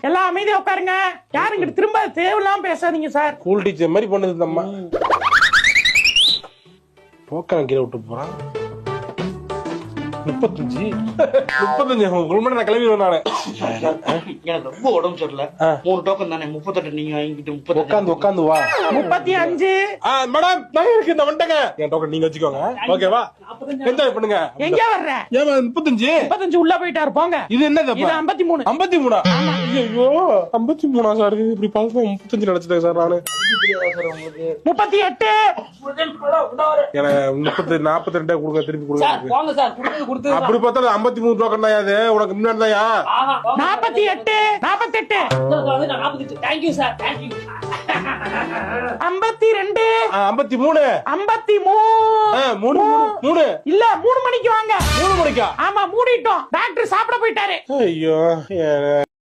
எல்லாம் அமைதியா உட்காருங்க. யாருங்க திரும்ப தேவையில்லாம பேசாதீங்க சார். ஸ்கூல் டீச்சர் மாதிரி பண்ணுது அம்மா. போக்கான கீழே விட்டு போறான். 35 நான் கிளம்பிடுவேன் நானு. எனக்கு ரொம்ப உடம்பு சரியில்லை. 3 டோக்கன் தானே 38 நீங்க வாங்கிட்டு 35 உட்காந்து வா. 35 மேடம் நான் இருக்கு இந்த வந்துட்டேங்க. என் டோக்கன் நீங்க வச்சுக்கோங்க. ஓகேவா? என்ஜாய் பண்ணுங்க. எங்க வர்ற? ஏமா 35 உள்ள போயிட்டாரு போங்க. இது என்னது? இது 53. 53 ஐயோ 53 சார். இப்படி பாத்து 35 நினைச்சிட்டேன் சார் நானு. 38 எனக்கு 42 கொடுங்க திருப்பி கொடுங்க. வாங்க சார் கொடுத்து அப்படி பார்த்தா 53 டோக்கன் தான் அது. உனக்கு முன்னாடி தான் 48 தேங்க்யூ சார் தேங்க்யூ. 52 53 53 இல்ல 3 மணிக்கு வாங்க. 3 மணிக்கா? ஆமா மூடிட்டோம். டாக்டர் சாப்பிட போயிட்டாரு. ஐயோ